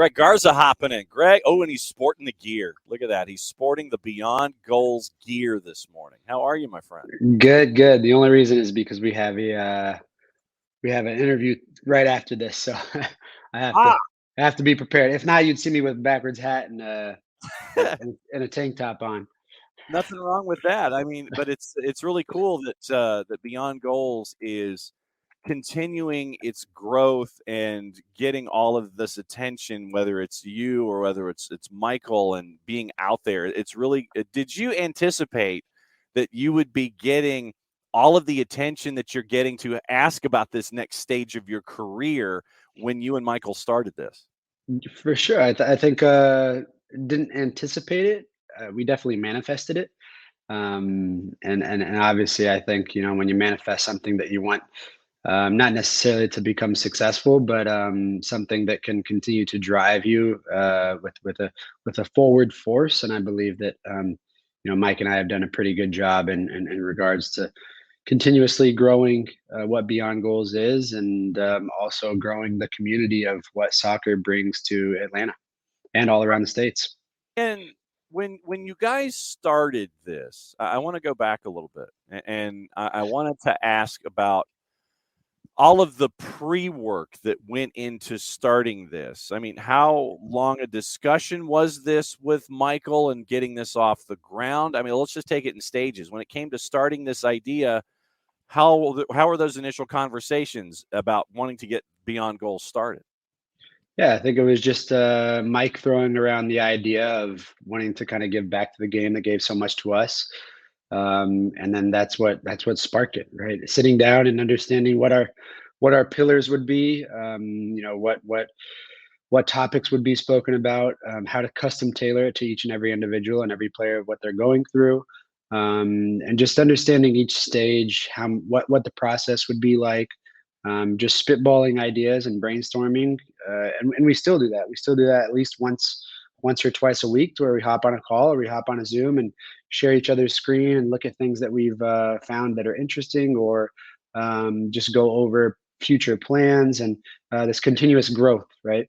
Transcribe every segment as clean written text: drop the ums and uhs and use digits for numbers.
Greg Garza hopping in. Greg, oh, and he's sporting the gear. Look at that. He's sporting the Beyond Goals gear this morning. How are you, my friend? Good, good. The only reason is because we have an interview right after this, so I have to Ah, I have to be prepared. If not, you'd see me with a backwards hat and a tank top on. nothing wrong with that. I mean, but it's really cool that Beyond Goals is continuing its growth and getting all of this attention, whether it's you or whether it's Michael, and being out there. It's really. Did you anticipate that you would be getting all of the attention that you're getting to ask about this next stage of your career when you and Michael started this? For sure, I think didn't anticipate it. We definitely manifested it, and obviously, I think when you manifest something that you want, not necessarily to become successful, but something that can continue to drive you with a forward force. And I believe that Mike and I have done a pretty good job in regards to continuously growing what Beyond Goals is, and also growing the community of what soccer brings to Atlanta and all around the states. And when you guys started this, I want to go back a little bit, and I wanted to ask about all of the pre-work that went into starting this. I mean, how long a discussion was this with Michael and getting this off the ground? I mean, let's just take it in stages. When it came to starting this idea, how were those initial conversations about wanting to get Beyond Goals started? Yeah, I think it was just Mike throwing around the idea of wanting to kind of give back to the game that gave so much to us, and then that's what sparked it, right? Sitting down and understanding what our pillars would be, what topics would be spoken about, how to custom tailor it to each and every individual and every player of what they're going through, and just understanding each stage, what the process would be like, just spitballing ideas and brainstorming, and we still do that. We still do that at least once or twice a week, to where we hop on a call or we hop on a Zoom and share each other's screen and look at things that we've found that are interesting, or just go over future plans and this continuous growth, right?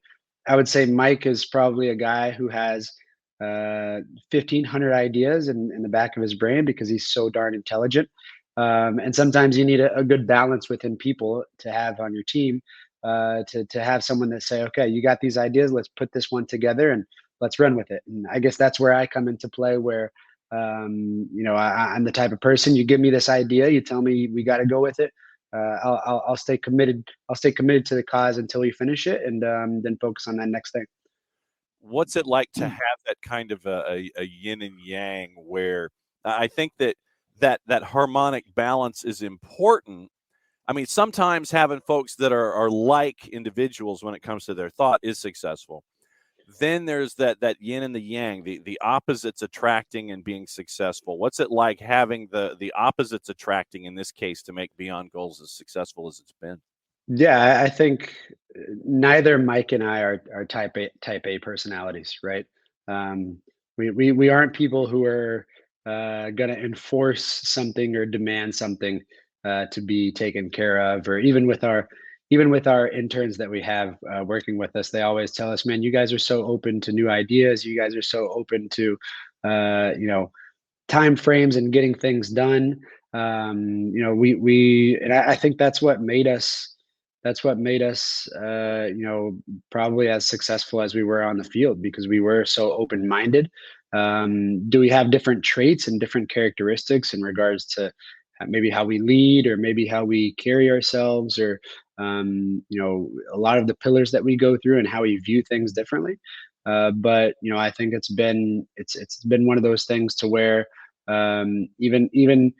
I would say Mike is probably a guy who has 1,500 ideas in the back of his brain, because he's so darn intelligent. And sometimes you need a good balance within people to have on your team, to have someone that say, okay, you got these ideas, let's put this one together and let's run with it. And I guess that's where I come into play, where I'm the type of person, you give me this idea, you tell me we got to go with it. I'll stay committed. I'll stay committed to the cause until we finish it, and then focus on that next thing. What's it like to have that kind of a yin and yang, where I think that harmonic balance is important. I mean, sometimes having folks that are like individuals when it comes to their thought is successful. Then there's that yin and the yang, the opposites attracting and being successful. What's it like having the opposites attracting, in this case, to make Beyond Goals as successful as it's been? Yeah, I think neither Mike and I are type A personalities, right? Um, we aren't people who are going to enforce something or demand something to be taken care of. Or even with our interns that we have working with us, they always tell us, "Man, you guys are so open to new ideas. You guys are so open to, uh, you know, time frames and getting things done." We and I think that's what made us probably as successful as we were on the field, because we were so open minded. Do we have different traits and different characteristics in regards to maybe how we lead, or maybe how we carry ourselves, or a lot of the pillars that we go through and how we view things differently? But I think it's been one of those things to where, even you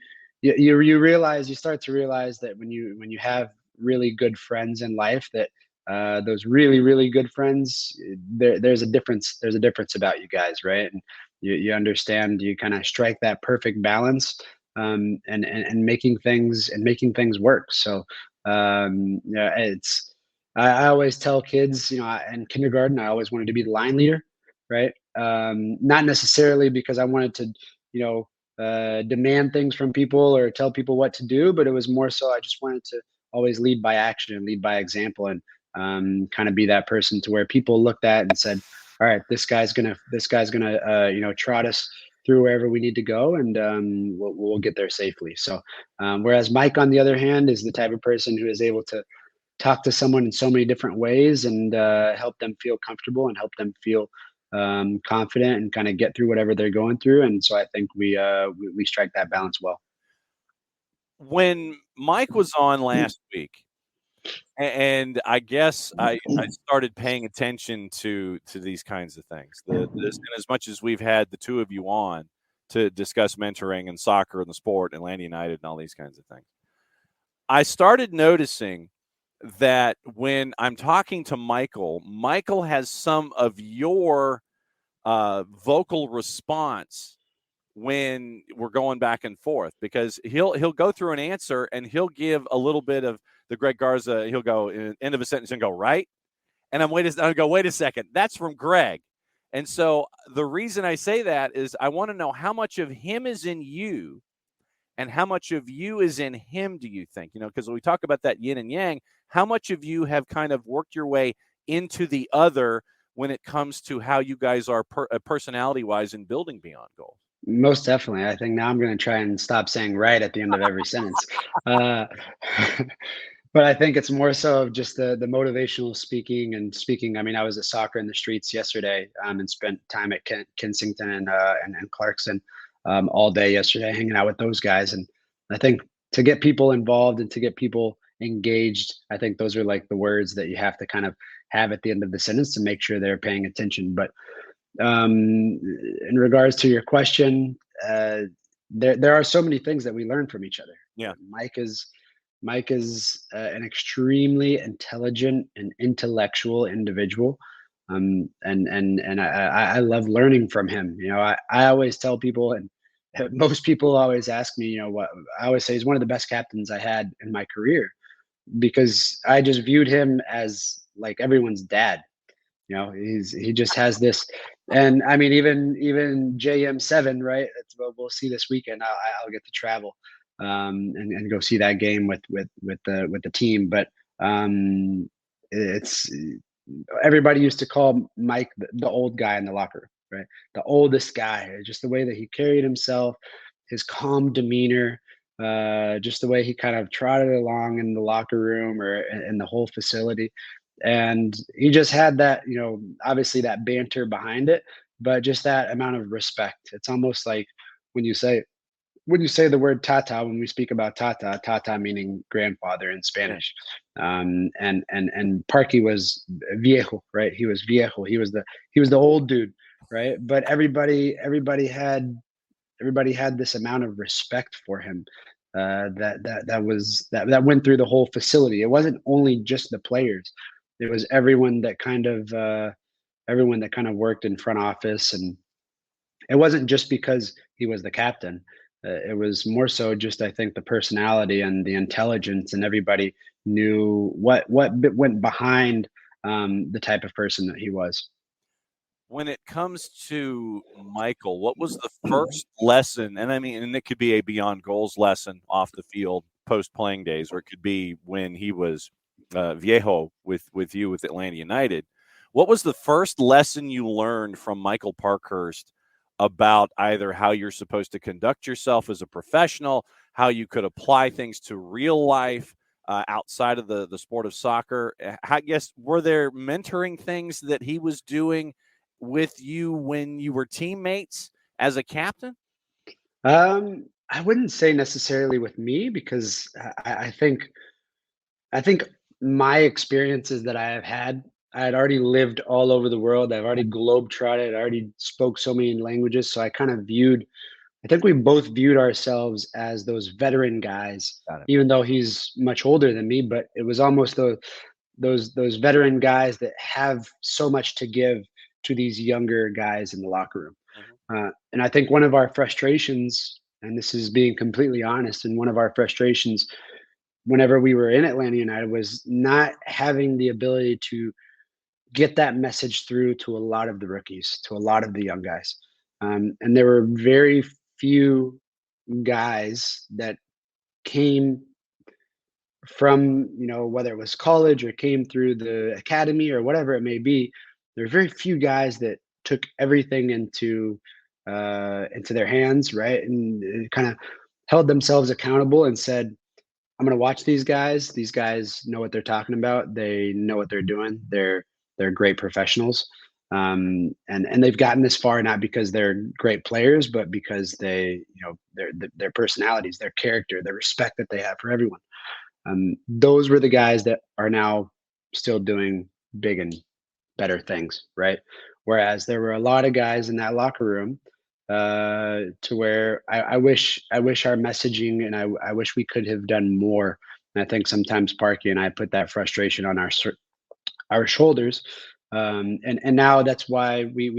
start to realize that when you have really good friends in life, that those really really good friends, there's a difference about you guys, right? And you understand, you kind of strike that perfect balance, and making things work. So yeah, I always tell kids, in kindergarten, I always wanted to be the line leader, right? Not necessarily because I wanted to, you know, demand things from people or tell people what to do, but it was more so I just wanted to always lead by action and lead by example. And kind of be that person to where people looked at and said, all right, this guy's gonna trot us through wherever we need to go, and we'll get there safely. So whereas Mike, on the other hand, is the type of person who is able to talk to someone in so many different ways and help them feel comfortable and help them feel confident and kind of get through whatever they're going through. And so I think we strike that balance well. When Mike was on last week, and I guess I started paying attention to these kinds of things. And as much as we've had the two of you on to discuss mentoring and soccer and the sport and Atlanta United and all these kinds of things, I started noticing that when I'm talking to Michael, Michael has some of your vocal response when we're going back and forth, because he'll go through an answer and he'll give a little bit of the Greg Garza. He'll go in the end of a sentence and go right, and I go, wait a second, that's from Greg. And so the reason I say that is I want to know how much of him is in you and how much of you is in him, do you think? Because when we talk about that yin and yang, how much of you have kind of worked your way into the other when it comes to how you guys are personality-wise in building Beyond Goals? Most definitely. I think now I'm going to try and stop saying right at the end of every sentence. Uh, but I think it's more so of just the motivational speaking and speaking. I mean, I was at Soccer in the Streets yesterday, and spent time at Kensington and Clarkson all day yesterday, hanging out with those guys. And I think to get people involved and to get people engaged, I think those are like the words that you have to kind of have at the end of the sentence to make sure they're paying attention. But in regards to your question, uh, there are so many things that we learn from each other. Yeah. Mike is an extremely intelligent and intellectual individual, and I love learning from him. I always tell people, and most people always ask me, what I always say, he's one of the best captains I had in my career, because I just viewed him as like everyone's dad. He just has this, and I mean, even JM7, right? We'll see this weekend. I'll get to travel and go see that game with the team. But it's everybody used to call Mike the old guy in the locker room, right? The oldest guy, just the way that he carried himself, his calm demeanor, just the way he kind of trotted along in the locker room or in the whole facility. And he just had that, obviously that banter behind it, but just that amount of respect. It's almost like when you say the word tata, when we speak about tata meaning grandfather in Spanish, and Parky was viejo, right? He was viejo. He was the old dude, right? But everybody had this amount of respect for him, that went through the whole facility. It wasn't only just the players; it was everyone that kind of worked in front office, and it wasn't just because he was the captain. It was more so just, I think, the personality and the intelligence, and everybody knew what went behind the type of person that he was. When it comes to Michael, what was the first lesson? And I mean, and it could be a Beyond Goals lesson off the field post playing days, or it could be when he was viejo with you with Atlanta United. What was the first lesson you learned from Michael Parkhurst about either how you're supposed to conduct yourself as a professional, how you could apply things to real life outside of the sport of soccer? I guess, were there mentoring things that he was doing with you when you were teammates as a captain? I wouldn't say necessarily with me, because I think my experiences that I have had, I had already lived all over the world. I've already globe-trotted. I already spoke so many languages. So I think we both viewed ourselves as those veteran guys, Got it. even though he's much older than me. But it was almost those veteran guys that have so much to give to these younger guys in the locker room. And I think one of our frustrations, and this is being completely honest, and one of our frustrations whenever we were in Atlanta United, was not having the ability to get that message through to a lot of the rookies, to a lot of the young guys. And there were very few guys that came from, whether it was college or came through the academy or whatever it may be, there are very few guys that took everything into their hands, right? And kind of held themselves accountable and said, I'm going to watch these guys. These guys know what they're talking about. They know what they're doing. They're great professionals. And they've gotten this far not because they're great players, but because their personalities, their character, the respect that they have for everyone. Those were the guys that are now still doing big and better things, right? Whereas there were a lot of guys in that locker room, to where I wish our messaging, and I wish we could have done more. And I think sometimes Parky and I put that frustration on our shoulders. And now that's why we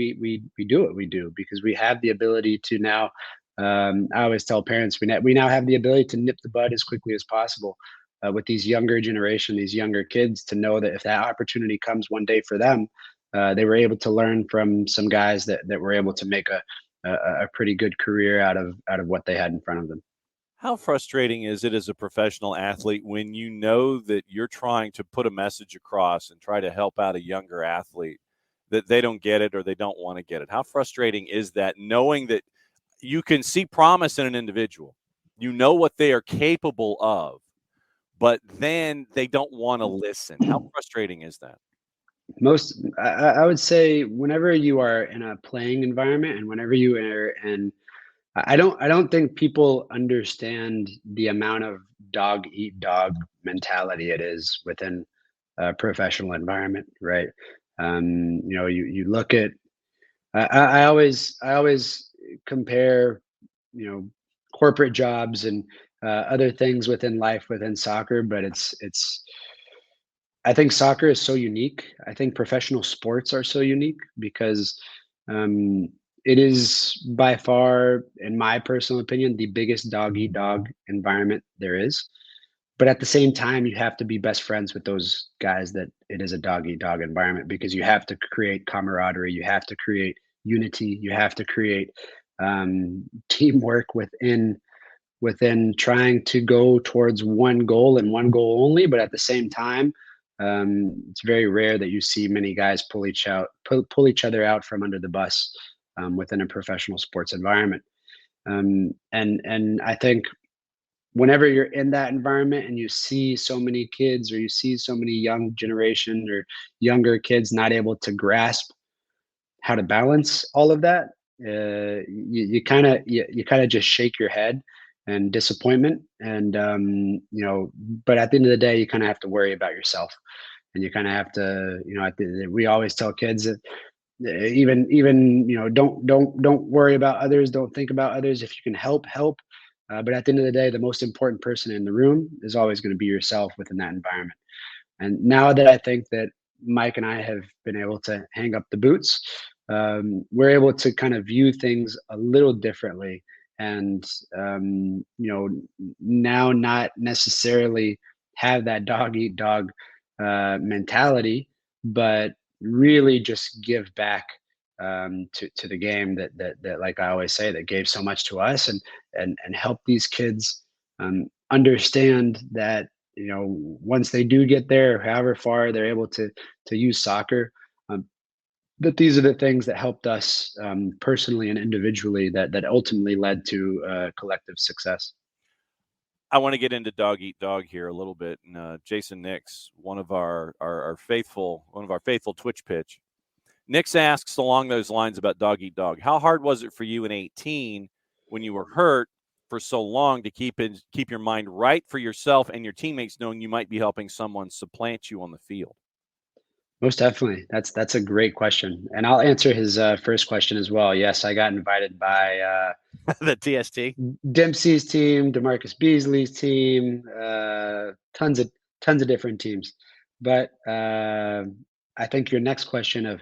do what we do, because we have the ability to now. I always tell parents we now have the ability to nip the bud as quickly as possible, with these younger generation, these younger kids, to know that if that opportunity comes one day for them, they were able to learn from some guys that were able to make a pretty good career out of what they had in front of them. How frustrating is it as a professional athlete when you know that you're trying to put a message across and try to help out a younger athlete, that they don't get it or they don't want to get it? How frustrating is that, knowing that you can see promise in an individual, you know what they are capable of, but then they don't want to listen? How frustrating is that? I would say whenever you are in a playing environment and whenever you are in, I don't think people understand the amount of dog eat dog mentality it is within a professional environment, right? You look at, I always compare, you know corporate jobs and other things within life within soccer, but it's I think soccer is so unique. I think professional sports are so unique because, um, it is by far, in my personal opinion, the biggest dog eat dog environment there is. But at the same time, you have to be best friends with those guys that it is a dog eat dog environment, because you have to create camaraderie, you have to create unity, you have to create, teamwork within trying to go towards one goal and one goal only. But at the same time, it's very rare that you see many guys pull each other out from under the bus, within a professional sports environment. And I think whenever you're in that environment and you see so many kids, or you see so many young generation or younger kids not able to grasp how to balance all of that, you kind of just shake your head and disappointment, and but at the end of the day, you kind of have to worry about yourself, and you kind of have to, we always tell kids that, even don't worry about others, don't think about others. If you can help, but at the end of the day, the most important person in the room is always going to be yourself within that environment. And now that I think that Mike and I have been able to hang up the boots, we're able to kind of view things a little differently. And, now not necessarily have that dog eat dog mentality, but really just give back, to the game that, like I always say, that gave so much to us, and help these kids, understand that, once they do get there, however far they're able to use soccer, um, that these are the things that helped us, personally and individually, that ultimately led to collective success. I want to get into dog eat dog here a little bit. And Jason Nix, one of our faithful Twitch pitch, Nix asks along those lines about dog eat dog. How hard was it for you in 18 when you were hurt for so long to keep your mind right for yourself and your teammates, knowing you might be helping someone supplant you on the field? Most definitely. That's a great question, and I'll answer his first question as well. Yes, I got invited by The TST. Dempsey's team, Demarcus Beasley's team, tons of different teams. But I think your next question of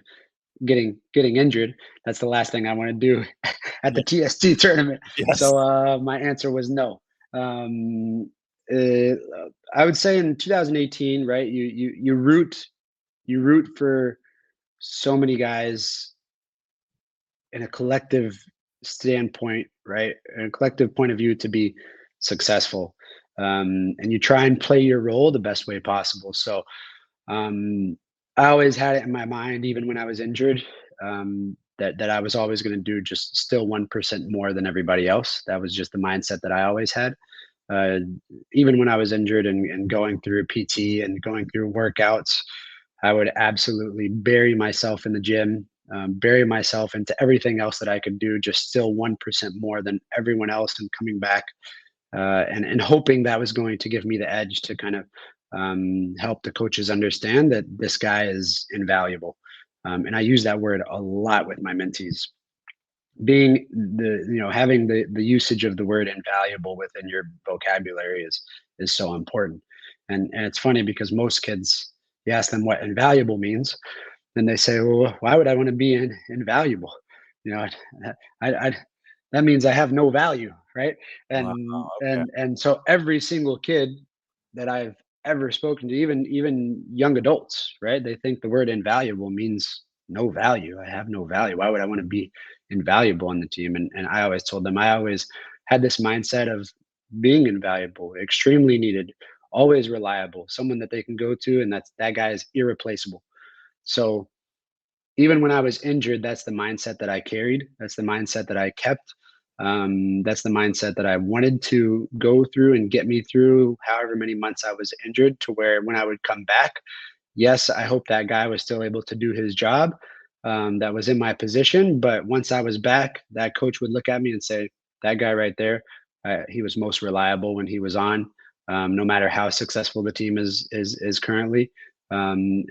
getting injured, that's the last thing I want to do at the Yeah. TST tournament. Yes. So my answer was no. Uh, I would say in 2018, right? You root for so many guys in a collective standpoint, right? In a collective point of view to be successful. and you try and play your role the best way possible. So um, I always had it in my mind, even when I was injured, that I was always going to do just still 1% more than everybody else. That was just the mindset that I always had. Uh, Even when I was injured and going through PT and going through workouts, I would absolutely bury myself in the gym, bury myself into everything else that I could do, just still 1% more than everyone else, and coming back and hoping that was going to give me the edge to kind of help the coaches understand that this guy is invaluable. And I use that word a lot with my mentees. Being having the usage of the word invaluable within your vocabulary is so important. And it's funny because most kids, you ask them what invaluable means, and they say, well, why would I want to be invaluable? You know, I that means I have no value, right? Wow. Okay. And so every single kid that I've ever spoken to, even young adults, right? They think the word invaluable means no value. I have no value. Why would I want to be invaluable on the team? And I always told them I always had this mindset of being invaluable, extremely needed, always reliable, someone that they can go to, and that guy is irreplaceable. So even when I was injured, that's the mindset that I carried. That's the mindset that I kept. That's the mindset that I wanted to go through and get me through however many months I was injured, to where when I would come back, yes, I hope that guy was still able to do his job, that was in my position. But once I was back, that coach would look at me and say, that guy right there, he was most reliable when he was on, no matter how successful the team is currently. And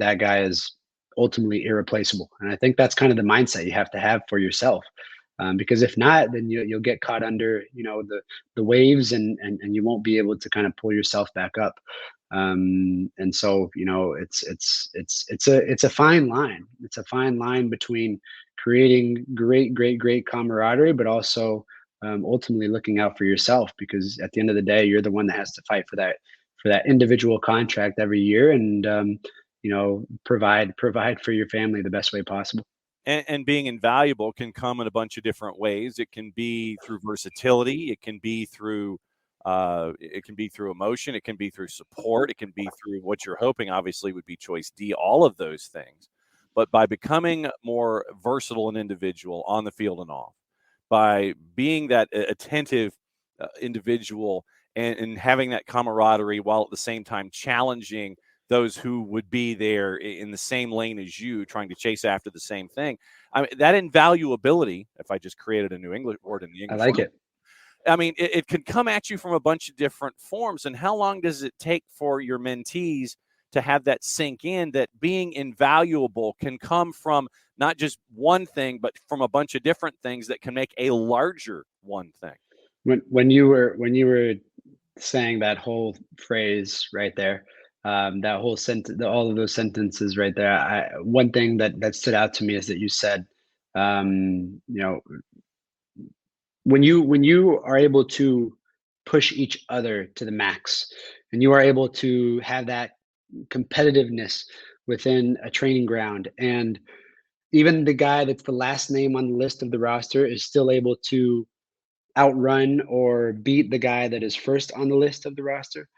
that guy is ultimately irreplaceable. And I think that's kind of the mindset you have to have for yourself. Because if not, then you'll get caught under, the waves, and you won't be able to kind of pull yourself back up. And so, it's a fine line. It's a fine line between creating great camaraderie, but also ultimately looking out for yourself, because at the end of the day, you're the one that has to fight for that individual contract every year, and provide for your family the best way possible. And being invaluable can come in a bunch of different ways. It can be through versatility. It can be through emotion. It can be through support. It can be through what you're hoping, obviously, would be choice D, all of those things. But by becoming more versatile and individual on the field and off, by being that attentive individual, and having that camaraderie, while at the same time challenging those who would be there in the same lane as you, trying to chase after the same thing. I mean, that invaluability, if I just created a new English word in the I English like language, it. I mean, it can come at you from a bunch of different forms. And how long does it take for your mentees to have that sink in, that being invaluable can come from not just one thing, but from a bunch of different things that can make a larger one thing? When you were saying that whole phrase right there, that whole sentence, all of those sentences right there, one thing that stood out to me is that you said, you know, when you are able to push each other to the max, and you are able to have that competitiveness within a training ground, and even the guy that's the last name on the list of the roster is still able to outrun or beat the guy that is first on the list of the roster,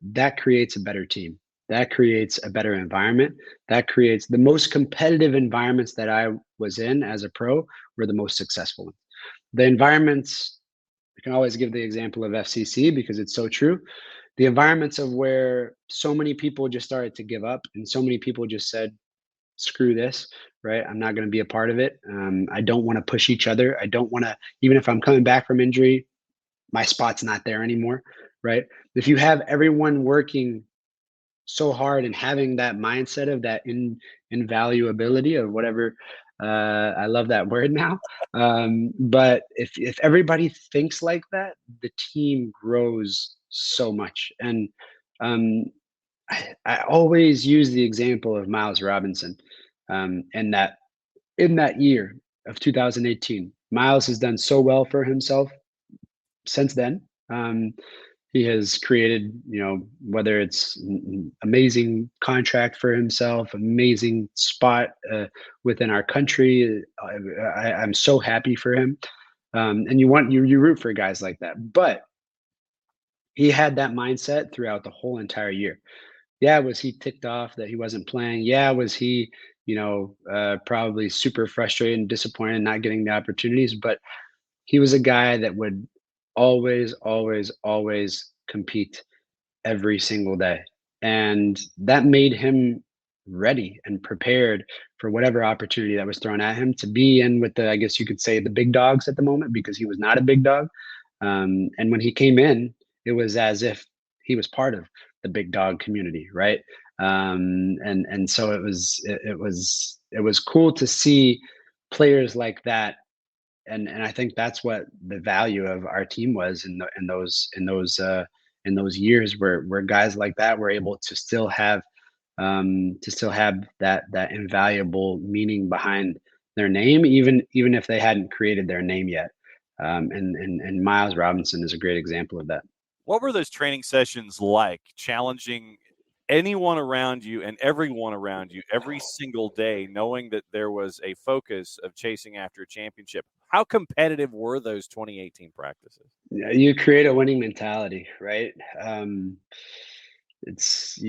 that creates a better team. That creates a better environment. That creates the most competitive environments that I was in as a pro were the most successful ones. The environments, I can always give the example of FCC because it's so true. The environments of where so many people just started to give up, and so many people just said, screw this, right? I'm not going to be a part of it. I don't want to push each other. I don't want to, even if I'm coming back from injury, my spot's not there anymore, right? If you have everyone working so hard and having that mindset of that invaluability of whatever, I love that word now. But if everybody thinks like that, the team grows so much. And um, I always use the example of Miles Robinson, and that in that year of 2018, Miles has done so well for himself since then. He has created, whether it's amazing contract for himself, amazing spot within our country. I'm so happy for him. And you root for guys like that. But he had that mindset throughout the whole entire year. Yeah, was he ticked off that he wasn't playing? Yeah, was he, probably super frustrated and disappointed not getting the opportunities? But he was a guy that would always, always, always compete every single day. And that made him ready and prepared for whatever opportunity that was thrown at him to be in with the, I guess you could say, the big dogs at the moment because he was not a big dog. And when he came in, it was as if he was part of the big dog community, right? And so it was cool to see players like that, and I think that's what the value of our team was in those years where guys like that were able to still have that invaluable meaning behind their name, even if they hadn't created their name yet. And Miles Robinson is a great example of that. What were those training sessions like, challenging anyone around you and everyone around you every single day, knowing that there was a focus of chasing after a championship? How competitive were those 2018 practices? Yeah, you create a winning mentality, right? It's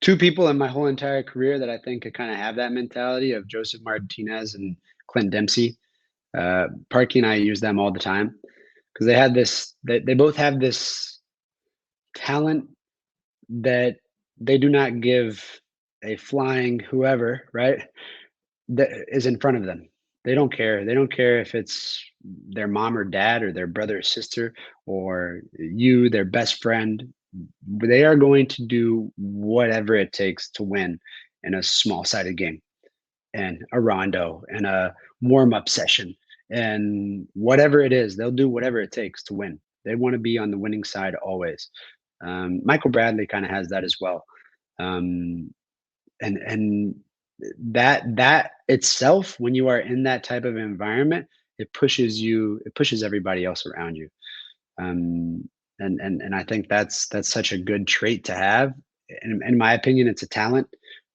two people in my whole entire career that I think could kind of have that mentality of Joseph Martinez and Clint Dempsey. Parky and I use them all the time because they both have this talent that they do not give a flying whoever, right, that is in front of them. They don't care. They don't care if it's their mom or dad or their brother or sister or you, their best friend. They are going to do whatever it takes to win in a small sided game and a rondo and a warm up session and whatever it is, they'll do whatever it takes to win. They want to be on the winning side always. Michael Bradley kind of has that as well. Um, and that itself, when you are in that type of environment, it pushes everybody else around you. um, and I think that's such a good trait to have. In my opinion, it's a talent,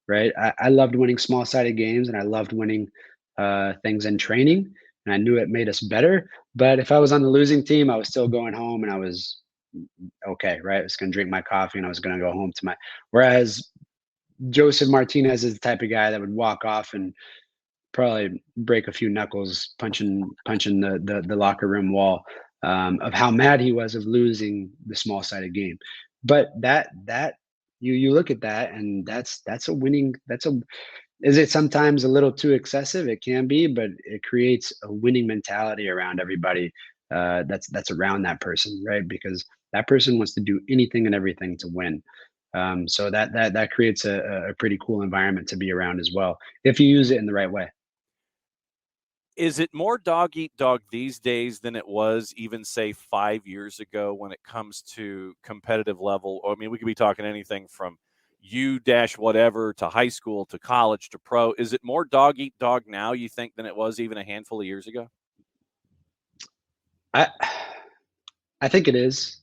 right? I loved winning small sided games and I loved winning things in training, and I knew it made us better. But if I was on the losing team, I was still going home and I was okay, right? I was going to drink my coffee and I was going to go home to my. Whereas Joseph Martinez is the type of guy that would walk off and probably break a few knuckles punching the locker room wall, of how mad he was of losing the small sided game. But that you look at that and that's a winning. That's a Is it sometimes a little too excessive? It can be, but it creates a winning mentality around everybody. That's around that person, right? Because that person wants to do anything and everything to win. So that creates a pretty cool environment to be around as well if you use it in the right way. Is it more dog eat dog these days than it was even, say, 5 years ago when it comes to competitive level? I mean, we could be talking anything from U dash whatever to high school to college to pro. Is it more dog eat dog now, you think, than it was even a handful of years ago? I I think it is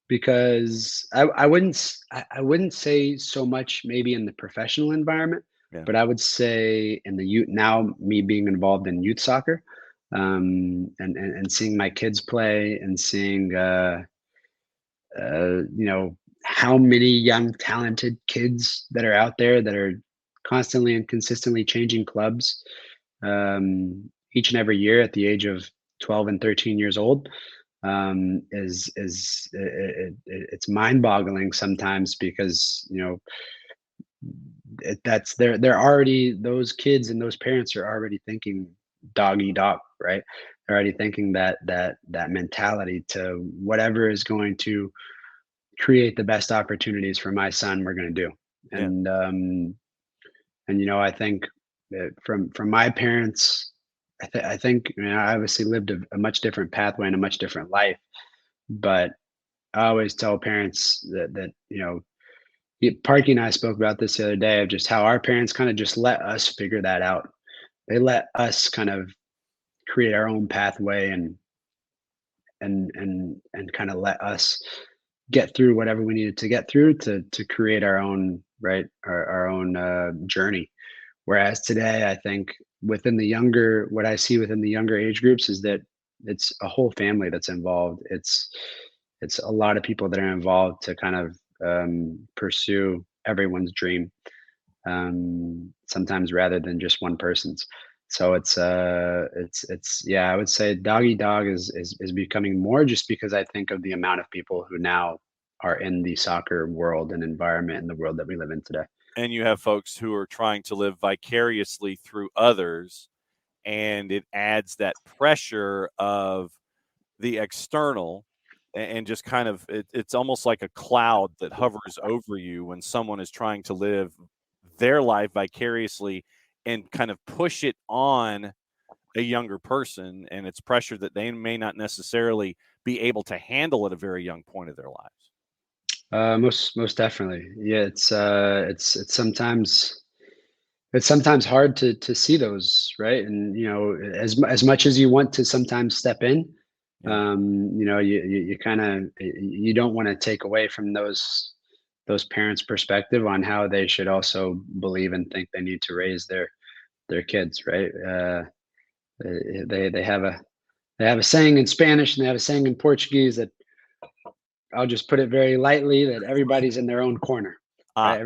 because I wouldn't say so much maybe in the professional environment, Yeah. but I would say in the youth now, me being involved in youth soccer, and seeing my kids play and seeing how many young talented kids that are out there that are constantly and consistently changing clubs, each and every year at the age of 12 and 13 years old, it's mind-boggling sometimes because that's they're already, those kids and those parents are already thinking dog eat dog, right? They're already thinking that mentality to whatever is going to create the best opportunities for my son, we're going to do. Yeah. And I think that from my parents, I think I obviously lived a much different pathway and a much different life, but I always tell parents that Parky and I spoke about this the other day of just how our parents kind of just let us figure that out. They let us kind of create our own pathway and kind of let us get through whatever we needed to get through to create our own, right, our own journey. Whereas today, I think what I see within the younger age groups is that it's a whole family that's involved. it's a lot of people that are involved to kind of pursue everyone's dream, sometimes rather than just one person's. So it's yeah, I would say dog eat dog is becoming more, just because I think of the amount of people who now are in the soccer world and environment in the world that we live in today. And you have folks who are trying to live vicariously through others, and it adds that pressure of the external, and just kind of it's almost like a cloud that hovers over you when someone is trying to live their life vicariously and kind of push it on a younger person, and it's pressure that they may not necessarily be able to handle at a very young point of their lives. Most definitely. Yeah, it's sometimes hard to see those, right? And as much as you want to sometimes step in, Yeah. you kind of you don't want to take away from those parents' perspective on how they should also believe and think they need to raise their kids, right? They have a saying in Spanish and they have a saying in Portuguese that, I'll just put it very lightly, that everybody's in their own corner, right? Ah,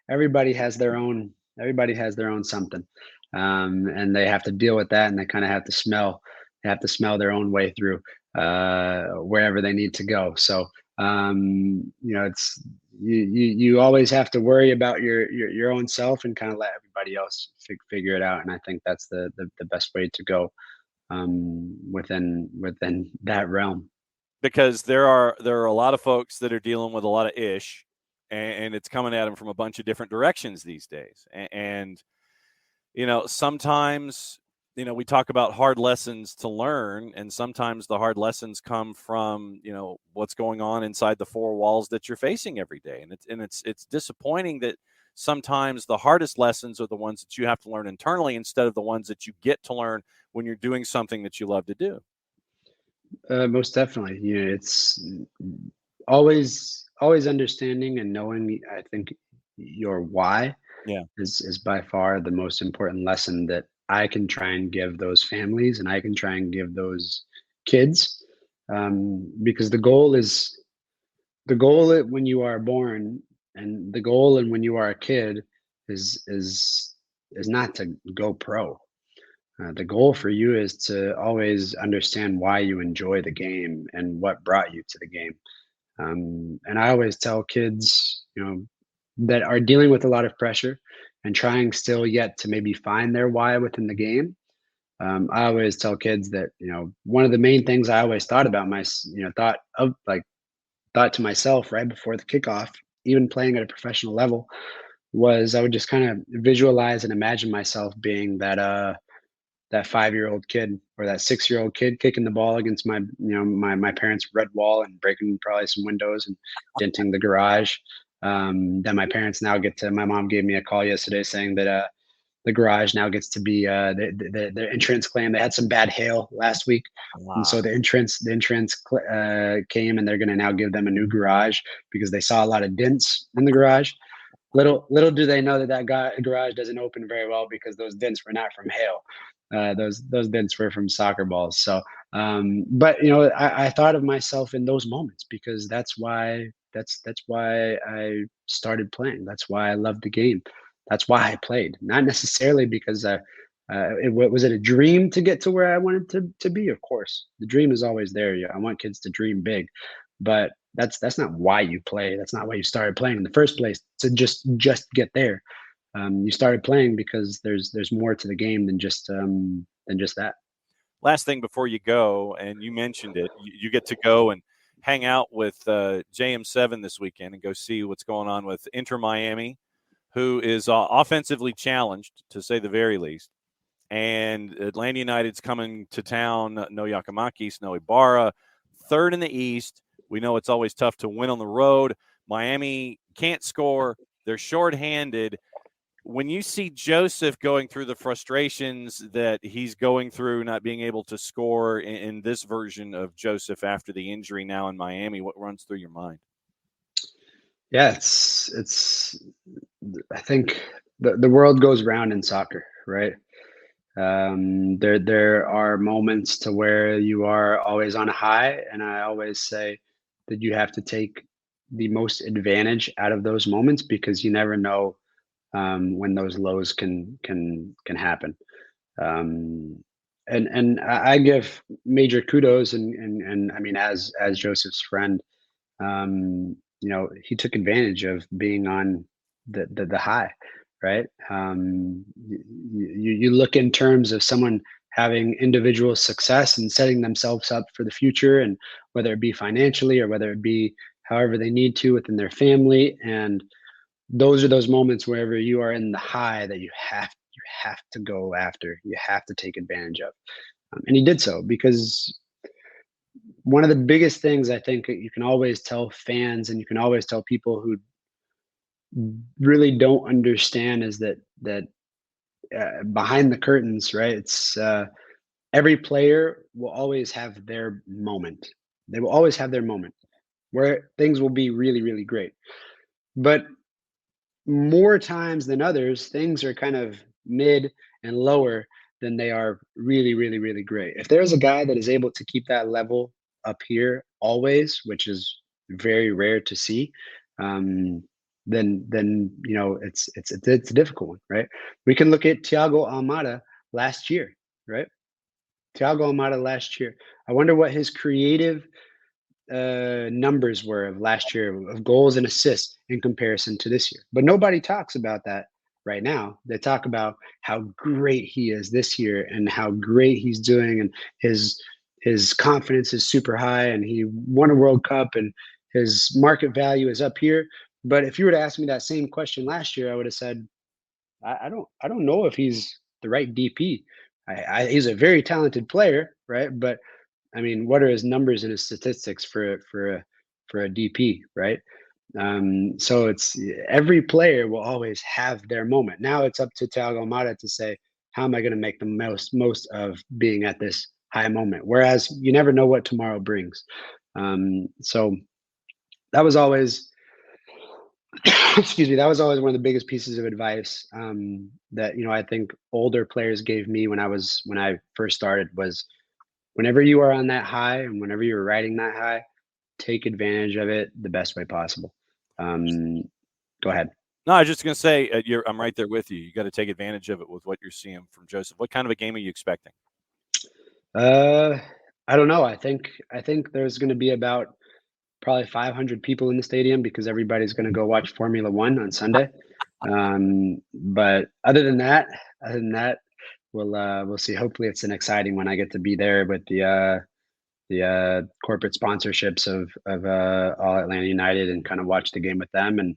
Everybody has their own, something, and they have to deal with that, and they kind of have to smell, their own way through wherever they need to go. So it's you always have to worry about your own self and kind of let everybody else figure it out. And I think that's the best way to go, within that realm. because there are a lot of folks that are dealing with a lot of ish, and it's coming at them from a bunch of different directions these days. And sometimes we talk about hard lessons to learn, and sometimes the hard lessons come from what's going on inside the four walls that you're facing every day. And it's disappointing that sometimes the hardest lessons are the ones that you have to learn internally, instead of the ones that you get to learn when you're doing something that you love to do. Most definitely. It's always understanding and knowing. I think your why Yeah. is by far the most important lesson that I can try and give those families, and I can try and give those kids, because when you are born, and the goal and when you are a kid is not to go pro. The goal for you is to always understand why you enjoy the game and what brought you to the game. And I always tell kids, that are dealing with a lot of pressure and trying still yet to maybe find their why within the game. I always tell kids that, one of the main things I always thought about thought to myself right before the kickoff, even playing at a professional level, was I would just kind of visualize and imagine myself being that 5-year-old kid or that 6-year-old kid kicking the ball against my parents' red wall and breaking probably some windows and denting the garage. Then my mom gave me a call yesterday saying that the garage now gets to be the insurance claim. They had some bad hail last week, and so Wow. the insurance came, and they're going to now give them a new garage because they saw a lot of dents in the garage. Little do they know that garage doesn't open very well because those dents were not from hail. Those dents were from soccer balls. So, but I thought of myself in those moments because that's why I started playing. That's why I love the game. That's why I played. Not necessarily because was it a dream to get to where I wanted to be? Of course, the dream is always there. Yeah, I want kids to dream big, but that's not why you play. That's not why you started playing in the first place, to just get there. You started playing because there's more to the game than just that. Last thing before you go, and you mentioned it, you get to go and hang out with JM7 this weekend and go see what's going on with Inter Miami, who is offensively challenged, to say the very least. And Atlanta United's coming to town. No Yakamakis, no Ibarra. Third in the East. We know it's always tough to win on the road. Miami can't score. They're shorthanded. When you see Joseph going through the frustrations that he's going through, not being able to score in this version of Joseph after the injury now in Miami, what runs through your mind? Yeah, it's. I think the world goes round in soccer, right? There are moments to where you are always on a high, and I always say that you have to take the most advantage out of those moments because you never know when those lows can happen. Um, and I give major kudos and I mean as Joseph's friend, he took advantage of being on the high, right? You look in terms of someone having individual success and setting themselves up for the future, and whether it be financially or whether it be however they need to within their family, and those are those moments wherever you are in the high that you have to go after, you have to take advantage of, and he did so because one of the biggest things I think that you can always tell fans and you can always tell people who really don't understand is that behind the curtains, right? It's every player will always have their moment. They will always have their moment where things will be really, really great. But more times than others, things are kind of mid and lower than they are really, really, really great. If there's a guy that is able to keep that level up here always, which is very rare to see, um, then it's a difficult one, right? We can look at Thiago Almada last year, right? Thiago Almada last year. I wonder what his creative numbers were of last year of goals and assists in comparison to this year. But nobody talks about that right now. They talk about how great he is this year and how great he's doing, and his confidence is super high, and he won a World Cup, and his market value is up here. But if you were to ask me that same question last year, I would have said, I don't know if he's the right DP. He's a very talented player, right? But I mean, what are his numbers and his statistics for a DP, right? So it's every player will always have their moment. Now it's up to Thiago Almada to say, how am I going to make the most of being at this high moment? Whereas you never know what tomorrow brings. So that was always excuse me, that was always one of the biggest pieces of advice that I think older players gave me when I first started was whenever you are on that high and whenever you're riding that high, take advantage of it the best way possible. Um, Go ahead. No, I was just going to say, I'm right there with you. You got to take advantage of it with what you're seeing from Joseph. What kind of a game are you expecting? Uh, I don't know. I think there's going to be about probably 500 people in the stadium because everybody's going to go watch Formula One on Sunday. But other than that, we'll see. Hopefully, it's an exciting one. I get to be there with the corporate sponsorships of All Atlanta United and kind of watch the game with them and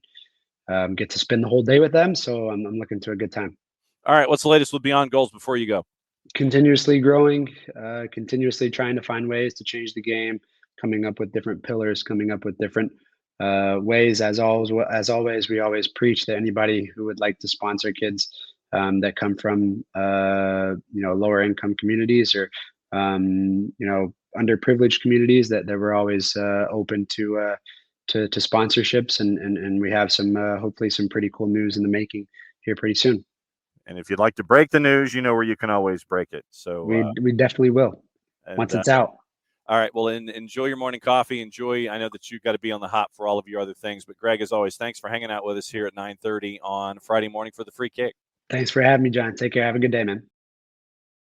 get to spend the whole day with them. So I'm looking to a good time. All right. What's the latest with Beyond Goals before you go? Continuously growing, continuously trying to find ways to change the game, coming up with different pillars, coming up with different ways. As always, we always preach that anybody who would like to sponsor kids that come from lower income communities or underprivileged communities that we're always open to sponsorships, and we have some hopefully some pretty cool news in the making here pretty soon. And if you'd like to break the news, you know where you can always break it. So We definitely will once it's out. All right. Well, enjoy your morning coffee. Enjoy. I know that you've got to be on the hop for all of your other things. But Greg, as always, thanks for hanging out with us here at 9:30 on Friday morning for the Free Kick. Thanks for having me, John. Take care. Have a good day, man.